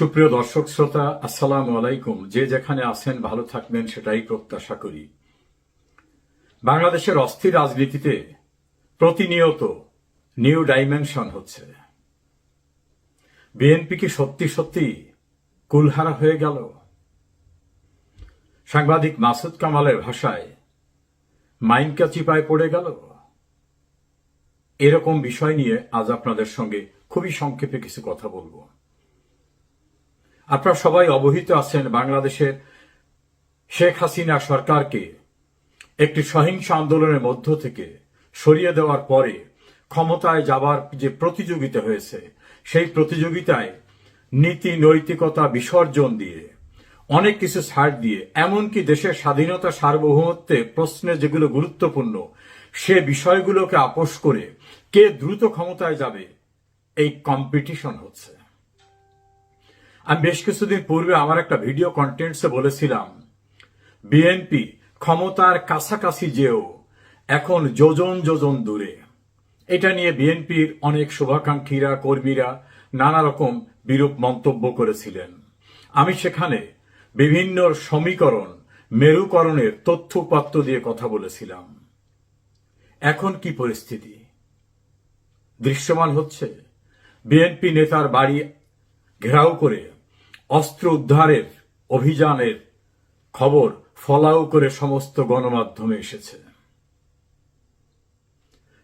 সুপ্রিয় দর্শক শ্রোতা, আসসালামু আলাইকুম। যে যেখানে আছেন ভালো থাকবেন সেটাই প্রত্যাশা করি। বাংলাদেশের অস্থির রাজনীতিতে প্রতিনিয়ত নিউ ডাইমেনশন হচ্ছে। বিএনপি কি সত্যি সত্যি কুলহারা হয়ে গেল? সাংবাদিক মাসুদ কামালের ভাষায় মাইনকা চিপায় পড়ে গেল? এরকম বিষয় নিয়ে আজ আপনাদের সঙ্গে খুবই সংক্ষেপে কিছু কথা বলবো। আপনারা সবাই অবহিত আছেন, বাংলাদেশের শেখ হাসিনা সরকারকে একটি সহিংস আন্দোলনের মধ্য থেকে সরিয়ে দেওয়ার পরে ক্ষমতায় যাবার যে প্রতিযোগিতা হয়েছে, সেই প্রতিযোগিতায় নীতি নৈতিকতা বিসর্জন দিয়ে অনেক কিছু ছাড় দিয়ে এমনকি দেশের স্বাধীনতা সার্বভৌমত্বে প্রশ্নে যেগুলো গুরুত্বপূর্ণ সে বিষয়গুলোকে আপোস করে কে দ্রুত ক্ষমতায় যাবে এই কম্পিটিশন হচ্ছে। আমি বেশ কিছুদিন পূর্বে আমার একটা ভিডিও কন্টেন্টসে বলেছিলাম, বিএনপি ক্ষমতার কাছাকাছি যেও এখন যোজন যোজন দূরে। এটা নিয়ে বিএনপির অনেক শুভাকাঙ্ক্ষীরা কর্মীরা নানা রকম বিরূপ মন্তব্য করেছিলেন। আমি সেখানে বিভিন্ন সমীকরণ মেরুকরণের তথ্য উপাত্ত দিয়ে কথা বলেছিলাম। এখন কি পরিস্থিতি দৃশ্যমান হচ্ছে? বিএনপি নেতার বাড়ি ঘেরাও করে অস্ত্র উদ্ধারের অভিযানের খবর ফলাও করে সমস্ত গণমাধ্যমে এসেছে।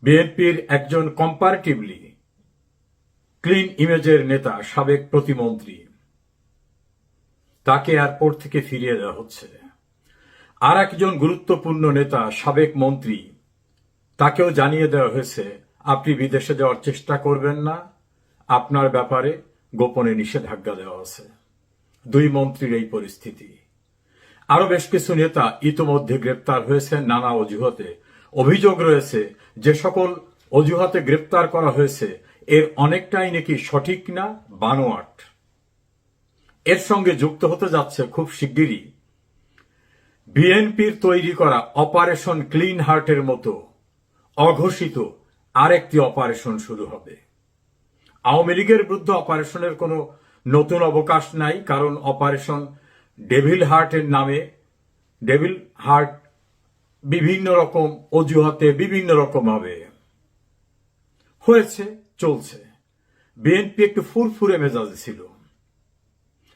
বিএনপির একজন কম্পারেটিভলি ক্লিন ইমেজের নেতা, সাবেক প্রতিমন্ত্রী, তাকে এয়ারপোর্ট থেকে ফিরিয়ে দেওয়া হচ্ছে। আর একজন গুরুত্বপূর্ণ নেতা, সাবেক মন্ত্রী, তাকেও জানিয়ে দেওয়া হয়েছে আপনি বিদেশে যাওয়ার চেষ্টা করবেন না, আপনার ব্যাপারে গোপনে নিষেধাজ্ঞা দেওয়া আছে। দুই মন্ত্রীর এই পরিস্থিতি। আরো বেশ কিছু নেতা ইতোমধ্যে গ্রেপ্তার হয়েছে নানা অজুহাতে। অভিযোগ রয়েছে যে সকল অজুহাতে গ্রেপ্তার করা হয়েছে এর অনেকটাই নাকি সঠিক না, বানোয়াট। এর সঙ্গে যুক্ত হতে যাচ্ছে খুব শিগগিরই বিএনপির তৈরি করা অপারেশন ক্লিন হার্টের মতো অঘোষিত আরেকটি অপারেশন শুরু হবে। আওয়ামী লীগের বিরুদ্ধে অপারেশনের কোনো নতুন অবকাশ নাই, কারণ অপারেশন ডেভিল হার্টের নামে ডেভিল হার্ট বিভিন্ন রকম অজুহাতে বিভিন্ন রকম ভাবে হয়েছে, চলছে। বিএনপি একটু ফুরফুরে মেজাজে ছিল,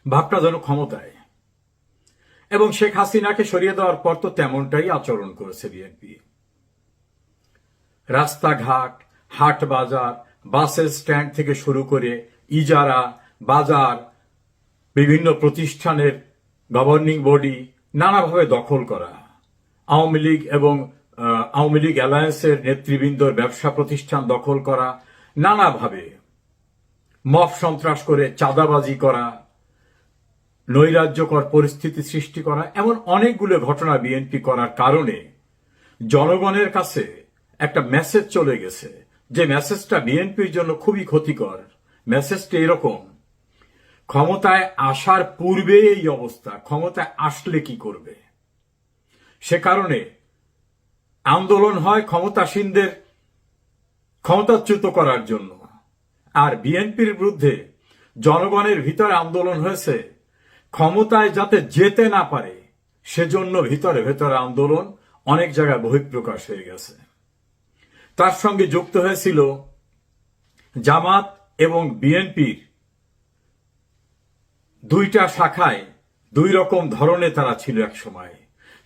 ভাবটা যেন ক্ষমতায়, এবং শেখ হাসিনাকে সরিয়ে দেওয়ার পর তো তেমনটাই আচরণ করেছে বিএনপি। রাস্তাঘাট, হাট বাজার, বাসের স্ট্যান্ড থেকে শুরু করে ইজারা, বাজার, বিভিন্ন প্রতিষ্ঠানের গভর্নিং বডি নানাভাবে দখল করা, আওয়ামী লীগ এবং আওয়ামী লীগ অ্যালায়েন্সের নেতৃবৃন্দর ব্যবসা প্রতিষ্ঠান দখল করা, নানাভাবে মব সন্ত্রাস করে চাঁদাবাজি করা, নৈরাজ্যকর পরিস্থিতি সৃষ্টি করা, এমন অনেকগুলো ঘটনা বিএনপি করার কারণে জনগণের কাছে একটা মেসেজ চলে গেছে, যে মেসেজটা বিএনপির জন্য খুবই ক্ষতিকর। মেসেজটা এরকম, ক্ষমতায় আসার পূর্বে এই অবস্থা, ক্ষমতায় আসলে কি করবে। সে কারণে আন্দোলন হয় ক্ষমতাসীনদের ক্ষমতাচ্যুত করার জন্য, আর বিএনপির বিরুদ্ধে জনগণের ভিতরে আন্দোলন হয়েছে ক্ষমতায় যাতে যেতে না পারে সেজন্য ভিতরে ভেতরে আন্দোলন অনেক জায়গায় বহিঃপ্রকাশ হয়ে গেছে। তার সঙ্গে যুক্ত হয়েছিল জামাত এবং বিএনপির দুইটা শাখায় দুই রকম ধরনের তারা ছিল এক সময়।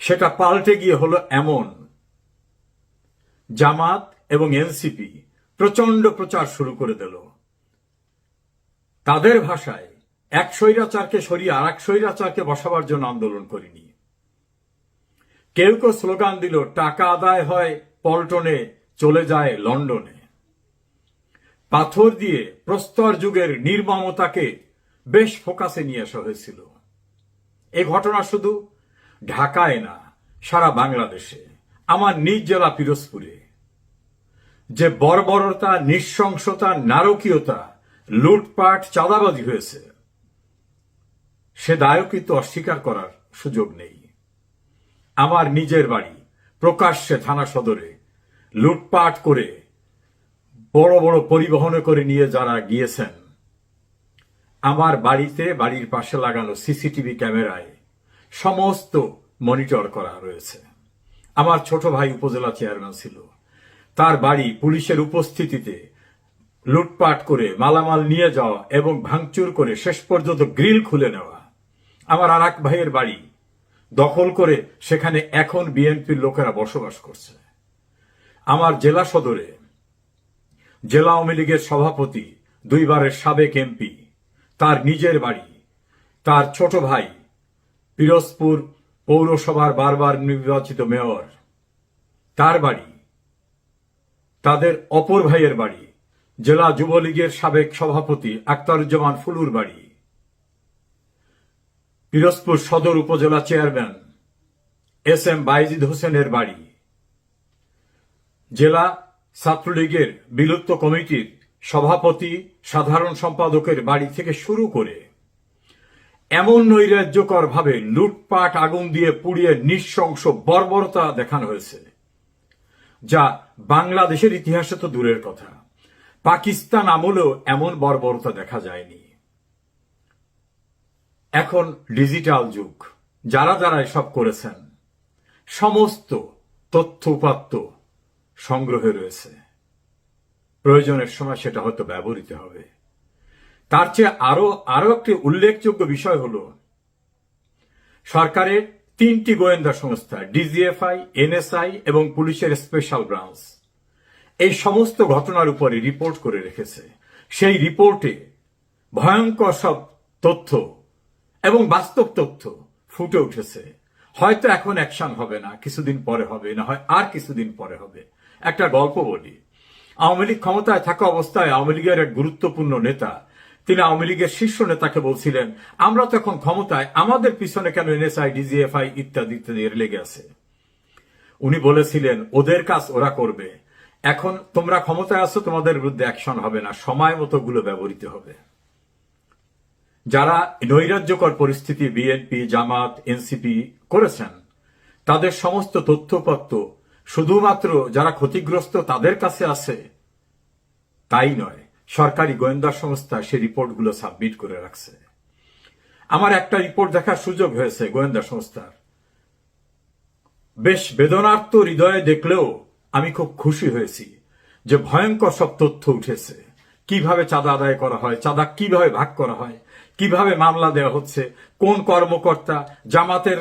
সেটা পাল্টে গিয়ে হলো এমন, জামাত এবং এনসিপি প্রচন্ড প্রচার শুরু করে দিল। তাদের ভাষায় এক স্বৈরাচারকে সরিয়ে আর এক স্বৈরাচারকে বসাবার জন্য আন্দোলন করিনি। কেউ কেউ স্লোগান দিল টাকা আদায় হয় পল্টনে, চলে যায় লন্ডনে। পাথর দিয়ে প্রস্তর যুগের নির্মমতাকে বেশ ফোকাসে নিয়ে আসা হয়েছিল। এই ঘটনা শুধু ঢাকায় না, সারা বাংলাদেশে, আমার নিজ জেলা পিরোজপুরে যে বর্বরতা, নৃশংসতা, নারকীয়তা, লুটপাট, চাঁদাবাজি হয়েছে সে দায়ও কিন্তু অস্বীকার করার সুযোগ নেই। আমার নিজের বাড়ি প্রকাশ্যে থানা সদরে লুটপাট করে বড় বড় পরিবহনে করে নিয়ে যারা গিয়েছেন আমার বাড়িতে বাড়ির পাশে লাগানো সিসিটিভি ক্যামেরায় সমস্ত মনিটর করা রয়েছে। আমার ছোট ভাই উপজেলা চেয়ারম্যান ছিল, তার বাড়ি পুলিশের উপস্থিতিতে লুটপাট করে মালামাল নিয়ে যাওয়া এবং ভাঙচুর করে শেষ পর্যন্ত গ্রিল খুলে নেওয়া। আমার আর এক ভাইয়ের বাড়ি দখল করে সেখানে এখন বিএনপির লোকেরা বসবাস করছে। আমার জেলা সদরে জেলা আওয়ামী লীগের সভাপতি, দুইবারের সাবেক এমপি, তার নিজের বাড়ি, তার ছোট ভাই পিরোজপুর পৌরসভার বারবার নির্বাচিত মেয়র, তার বাড়ি, তাদের অপর ভাইয়ের বাড়ি, জেলা যুবলীগের সাবেক সভাপতি আখতারুজ্জামান ফুলুর বাড়ি, পিরোজপুর সদর উপজেলা চেয়ারম্যান এস এম বাইজিদ হোসেনের বাড়ি, জেলা ছাত্রলীগের বিলুপ্ত কমিটির সভাপতি সাধারণ সম্পাদকের বাড়ি থেকে শুরু করে এমন নৈরাজ্যকর ভাবে লুটপাট আগুন দিয়ে পুড়িয়ে নৃশংস বর্বরতা দেখানো হয়েছে যা বাংলাদেশের ইতিহাসে তো দূরের কথা, পাকিস্তান আমলেও এমন বর্বরতা দেখা যায়নি। এখন ডিজিটাল যুগ, যারা যারা এসব করেছেন সমস্ত তথ্য উপাত্ত সংগ্রহে রয়েছে, প্রয়োজনের সময় সেটা হয়তো ব্যবহৃত হবে। তার চেয়ে আরো একটি উল্লেখযোগ্য বিষয় হল সরকারের 3টি গোয়েন্দা সংস্থা ডিজিএফআই, এনএসআই এবং পুলিশের স্পেশাল ব্রাঞ্চ এই সমস্ত ঘটনার উপরে রিপোর্ট করে রেখেছে। সেই রিপোর্টে ভয়ঙ্কর সব তথ্য এবং বাস্তব তথ্য ফুটে উঠেছে। হয়তো এখন অ্যাকশন হবে না, কিছুদিন পরে হবে, না হয় আর কিছুদিন পরে হবে। একটা গল্প বলি। আওয়ামী লীগ ক্ষমতায় থাকা অবস্থায় আওয়ামী লীগের এক গুরুত্বপূর্ণ নেতা, তিনি আওয়ামী লীগের শীর্ষ নেতাকে বলছিলেন, আমরা তো এখন ক্ষমতায়, আমাদের পিছনে কেন এনএসআই, ডিজিএফআই ইত্যাদি ইত্যাদি লেগে আছে। উনি বলেছিলেন, ওদের কাজ ওরা করবে, এখন তোমরা ক্ষমতায় আছো, তোমাদের বিরুদ্ধে অ্যাকশন হবে না, সময় মতো গুলো ব্যবহৃত হবে। যারা নৈরাজ্যকর পরিস্থিতি বিএনপি, জামাত, এনসিপি করেছেন, তাদের সমস্ত তথ্যপত্র শুধুমাত্র যারা ক্ষতিগ্রস্ত তাদের কাছে আছে তাই নয়, সরকারি গোয়েন্দা সংস্থা সেই রিপোর্টগুলো সাবমিট করে রাখছে। আমার একটা রিপোর্ট দেখার সুযোগ হয়েছে গোয়েন্দা সংস্থার, বেশ বেদনার্ত হৃদয়ে দেখলেও আমি খুব খুশি হয়েছি যে ভয়ঙ্কর সব তথ্য উঠেছে। কিভাবে চাঁদা আদায় করা হয়, চাঁদা কিভাবে ভাগ করা হয়, কিভাবে মামলা দেওয়া হচ্ছে, কোন কর্মকর্তা, জামাতের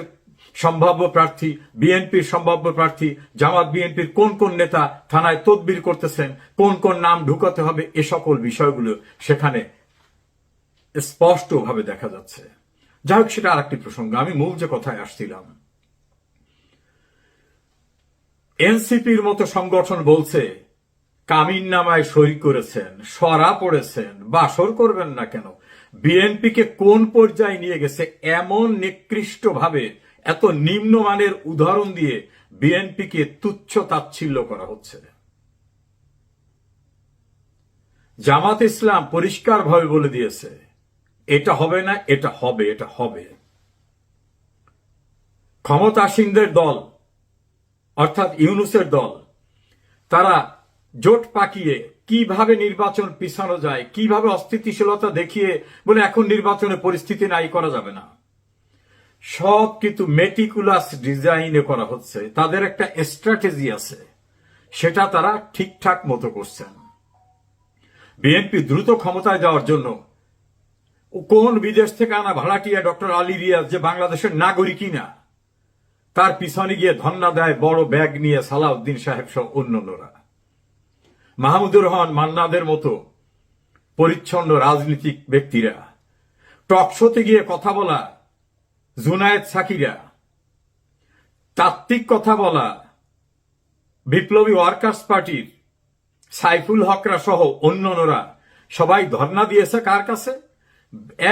সম্ভাব্য প্রার্থী, বিএনপির সম্ভাব্য প্রার্থী, জামাত বিএনপির কোন কোন নেতা থানায় তদবির করতেছেন, কোন কোন নাম ঢুকাতে হবে, এ সকল বিষয়গুলো সেখানে স্পষ্টভাবে দেখা যাচ্ছে। যাই হোক, সেটা আরেকটি প্রসঙ্গ। আমি মূল যে কথায় আসছিলাম, এনসিপির মতো সংগঠন বলছে কামিন নামায় সই করেছেন, সরা পড়েছেন, বাসর করবেন না কেন। বিএনপিকে কোন পর্যায়ে নিয়ে গেছে, এমন নিকৃষ্ট ভাবে এত নিম্নমানের উদাহরণ দিয়ে বিএনপিকে তুচ্ছ তাচ্ছিল্য করা হচ্ছে। জামাত ইসলাম পরিষ্কারভাবে বলে দিয়েছে, এটা হবে না, এটা হবে, এটা হবে। ক্ষমতাসীনদের দল অর্থাৎ ইউনূসের দল, তারা জোট পাকিয়ে কিভাবে নির্বাচন পিছানো যায়, কিভাবে অস্থিতিশীলতা দেখিয়ে বলে এখন নির্বাচনে পরিস্থিতি নাই, করা যাবে না, সব কিন্তু মেটিকুলাস ডিজাইনে করা হচ্ছে। তাদের একটা স্ট্র্যাটেজি আছে, সেটা তারা ঠিকঠাক মতো করছেন। বিএনপি দ্রুত ক্ষমতায় যাওয়ার জন্য কোন বিদেশ থেকে আনা ভাড়াটিয়া ডক্টর আলী রিয়াজ যে বাংলাদেশের নাগরিকই না, তার পিছনে গিয়ে ধন্না দেয় বড় ব্যাগ নিয়ে সালাউদ্দিন সাহেব সহ অন্যান্যরা। মাহমুদুর রহমান মান্নাদের মতো পরিচ্ছন্ন রাজনীতিক ব্যক্তিরা, টকশোতে গিয়ে কথা বলা জুনায়েদ সাকিরা, তাত্ত্বিক কথা বলা বিপ্লবী ওয়ার্কার্স পার্টির সাইফুল হকরা সহ অন্যান্যরা সবাই ধর্ণা দিয়েছে কার কাছে?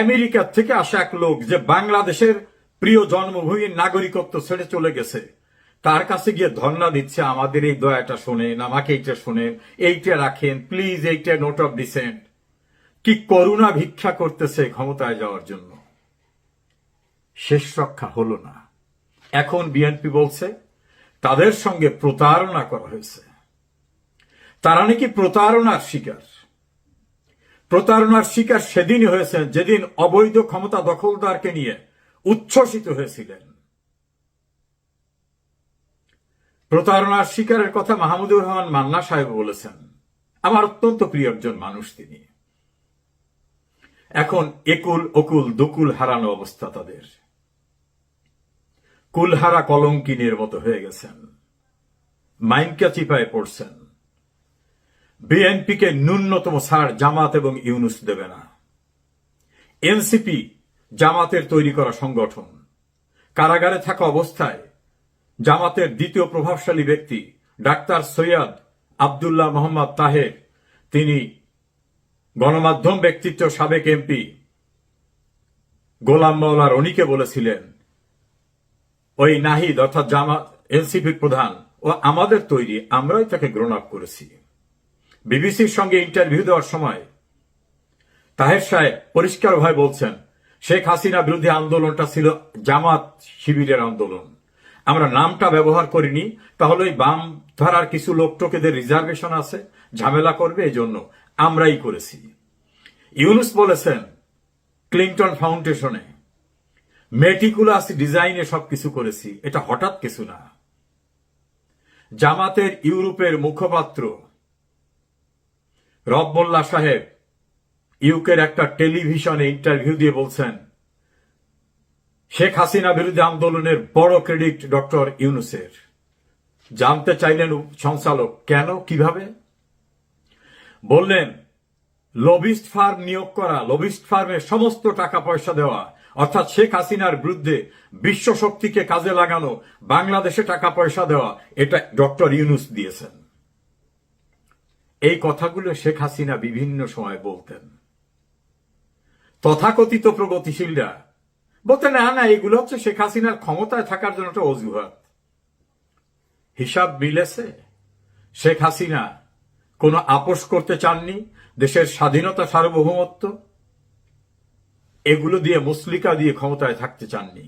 আমেরিকা থেকে আসা এক লোক যে বাংলাদেশের প্রিয় জন্মভূমির নাগরিকত্ব ছেড়ে চলে গেছে, তার কাছে গিয়ে ধর্ণা দিচ্ছে, আমাদের এই দয়াটা শোনেন, আমাকে এইটা শোনেন, এইটা রাখেন প্লিজ, এইটা নোট অফ ডিসেন্ট। কি করুণা ভিক্ষা করতেছে ক্ষমতায় যাওয়ার জন্য। শেষ রক্ষা হলো না। এখন বিএনপি বলছে তাদের সঙ্গে প্রতারণা করা হয়েছে, তারা নাকি প্রতারণার শিকার। প্রতারণার শিকার সেদিনই হয়েছেন যেদিন অবৈধ ক্ষমতা দখলদারকে নিয়ে উচ্ছ্বসিত হয়েছিলেন। প্রতারণার শিকারের কথা মাহমুদুর রহমান মান্না সাহেব বলেছেন। আমার অত্যন্ত প্রিয় একজন মানুষ তিনি। এখন একুল ওকুল দুকুল হারানো অবস্থা তাদের। কুলহারা কলঙ্কিনীর মতো হয়ে গেছেন, মাইনকা চিপায় পড়ছেন। বিএনপিকে ন্যূনতম ছাড় জামাত এবং ইউনূস দেবে না। এনসিপি জামাতের তৈরি করা সংগঠন। কারাগারে থাকা অবস্থায় জামাতের দ্বিতীয় প্রভাবশালী ব্যক্তি ডাক্তার সৈয়দ আব্দুল্লাহ মোহাম্মদ তাহের, তিনি গণমাধ্যম ব্যক্তিত্ব সাবেক এমপি গোলাম মাওলা রনিকে বলেছিলেন, ওই নাহিদ অর্থাৎ জামাত এনসিপির প্রধান ও আমাদের তৈরি, আমরাই তাকে গ্রহণ করেছি। বিবিসির সঙ্গে ইন্টারভিউ দেওয়ার সময় তাহের সাহেব পরিষ্কারভাবে বলছেন, শেখ হাসিনা বিরোধী আন্দোলনটা ছিল জামাত শিবিরের আন্দোলন। আমরা নামটা ব্যবহার করিনি, তাহলে ওই বাম ধারার কিছু লোক টোকেদের রিজার্ভেশন আছে, ঝামেলা করবে, এই জন্য আমরাই করেছি। ইউনূস বলেছেন ক্লিন্টন ফাউন্ডেশনে মেটিকুলাস ডিজাইনে সবকিছু করেছি, এটা হঠাৎ কিছু না। জামাতের ইউরোপের মুখপাত্র রব মোল্লা সাহেব ইউকের একটা টেলিভিশনে ইন্টারভিউ দিয়ে বলছেন, শেখ হাসিনা বিরোধী আন্দোলনের বড় ক্রেডিট ডক্টর ইউনূসের। জানতে চাইলেন সঞ্চালক, কেন, কিভাবে? বললেন, লবিস্ট ফার্ম নিয়োগ করা, লবিস্ট ফার্মের সমস্ত টাকা পয়সা দেওয়া, অর্থাৎ শেখ হাসিনার বিরুদ্ধে বিশ্ব শক্তিকে কাজে লাগানো, বাংলাদেশে টাকা পয়সা দেওয়া, এটা ডক্টর ইউনূস দিয়েছেন। এই কথাগুলো শেখ হাসিনা বিভিন্ন সময় বলতেন। তথাকথিত প্রগতিশীলরা বলতেন, না না, এগুলো হচ্ছে শেখ হাসিনার ক্ষমতায় থাকার জন্য একটা অজুহাত। হিসাব মিলেছে। শেখ হাসিনা কোনো আপোষ করতে চাননি, দেশের স্বাধীনতা সার্বভৌমত্ব এগুলো দিয়ে মুসলিকা দিয়ে ক্ষমতায় থাকতে চাননি।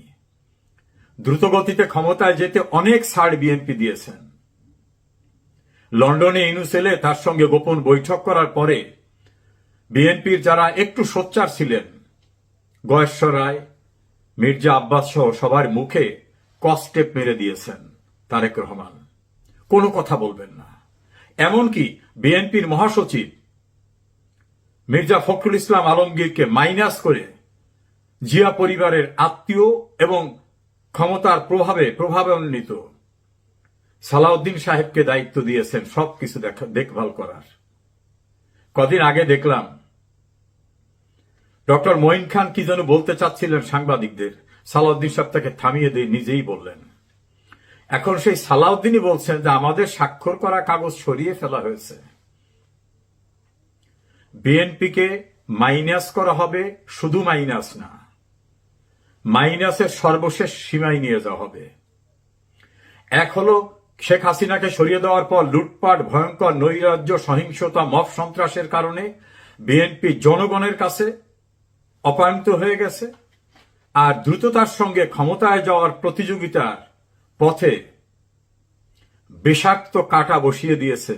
দ্রুতগতিতে ক্ষমতায় যেতে অনেক ছাড় বিএনপি দিয়েছেন। লন্ডনে ইউনূস এলে তার সঙ্গে গোপন বৈঠক করার পরে বিএনপির যারা একটু সোচ্চার ছিলেন, গয়েশ্বর রায়, মির্জা আব্বাস সহ সবার মুখে কস্টেপ মেরে দিয়েছেন তারেক রহমান। কোনো কথা বলবেন না। এমনকি বিএনপির মহাসচিব মির্জা ফখরুল ইসলাম আলমগীরকে মাইনাস করে জিয়া পরিবারের আত্মীয় এবং ক্ষমতার প্রভাবান্বিত সালাউদ্দিন সাহেবকে দায়িত্ব দিয়েছেন সবকিছু দেখভাল করার। কদিন আগে দেখলাম ডক্টর মঈন খান কি যেন বলতে চাচ্ছিলেন সাংবাদিকদের, সালাউদ্দিন সাহেব তাকে থামিয়ে দিয়ে নিজেই বললেন। এখন সেই সালাউদ্দিনই বলছেন যে আমাদের স্বাক্ষর করা কাগজ সরিয়ে ফেলা হয়েছে। বিএনপিকে মাইনাস করা হবে, শুধু মাইনাস না, মাইনাসের সর্বশেষ সীমায় নিয়ে যাওয়া হবে। এক হলো শেখ হাসিনাকে সরিয়ে দেওয়ার পর লুটপাট, ভয়ঙ্কর নৈরাজ্য, সহিংসতা, মব সন্ত্রাসের কারণে বিএনপি জনগণের কাছে অপমানিত হয়ে গেছে, আর দ্রুততার সঙ্গে ক্ষমতায় যাওয়ার প্রতিযোগিতার পথে বিষাক্ত কাঁটা বসিয়ে দিয়েছে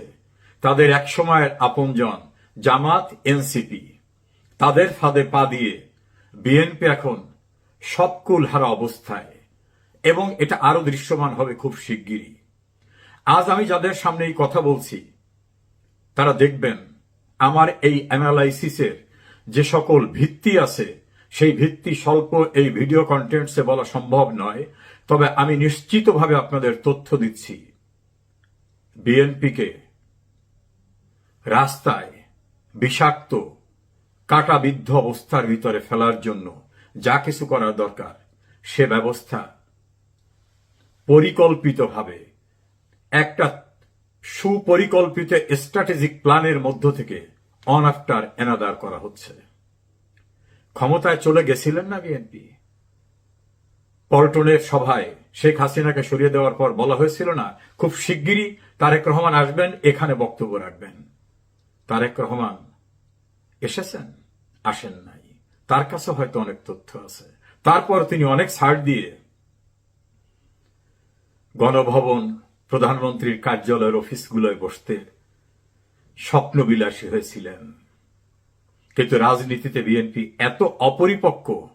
তাদের একসময়ের আপনজন জামাত, এনসিপি। তাদের ফাঁদে পা দিয়ে বিএনপি এখন সবকুল হারা অবস্থায়, এবং এটা আরো দৃশ্যমান হবে খুব শিগগিরই। আজ আমি যাদের সামনে এই কথা বলছি তারা দেখবেন আমার এই অ্যানালাইসিসের যে সকল ভিত্তি আছে, সেই ভিত্তি স্বল্প এই ভিডিও কন্টেন্টসে বলা সম্ভব নয়। তবে আমি নিশ্চিতভাবে আপনাদের তথ্য দিচ্ছি, বিএনপিকে রাস্তায় বিষাক্ত কাঁটাবিদ্ধ অবস্থার ভিতরে ফেলার জন্য যা কিছু করার দরকার, সে ব্যবস্থা পরিকল্পিতভাবে একটা সুপরিকল্পিত স্ট্র্যাটেজিক প্ল্যানের মধ্য থেকে অন আফটার অ্যানাদার করা হচ্ছে। ক্ষমতায় চলে গেছিলেন না বিএনপি, পল্টনের সভায় শেখ হাসিনাকে সরিয়ে দেওয়ার পর বলা হয়েছিল না, খুব শিগগিরই তারেক রহমান আসবেন, এখানে বক্তব্য রাখবেন। তারেক রহমান এসেছেন? আসেন নাই। তার কাছে হয়তো অনেক তথ্য আছে। তারপর তিনি অনেক ছাড় দিয়ে গণভবন, প্রধানমন্ত্রীর কার্যালয়ের অফিসগুলোয় বসতে স্বপ্নবিলাসী হয়েছিলেন। কিন্তু রাজনীতিতে বিএনপি এত অপরিপক্ক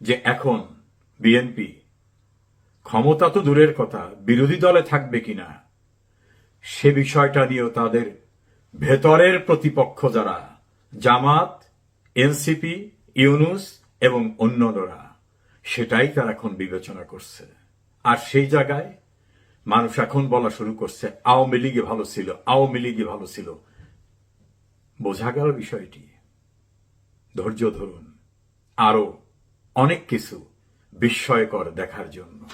যে এখন বিএনপি ক্ষমতা তো দূরের কথা, বিরোধী দলে থাকবে কিনা সে বিষয়টা নিয়েও তাদের ভেতরের প্রতিপক্ষ যারা জামাত, এনসিপি, ইউনুস এবং অন্যরা, সেটাই তারা এখন বিবেচনা করছে। আর সেই জায়গায় মানুষ এখন বলা শুরু করছে আওয়ামী লীগে ভালো ছিল, আওয়ামী লীগে ভালো ছিল। বোঝা গেল বিষয়টি। ধৈর্য ধরুন, আরো অনেক কিছু বিস্ময়কর দেখার জন্য।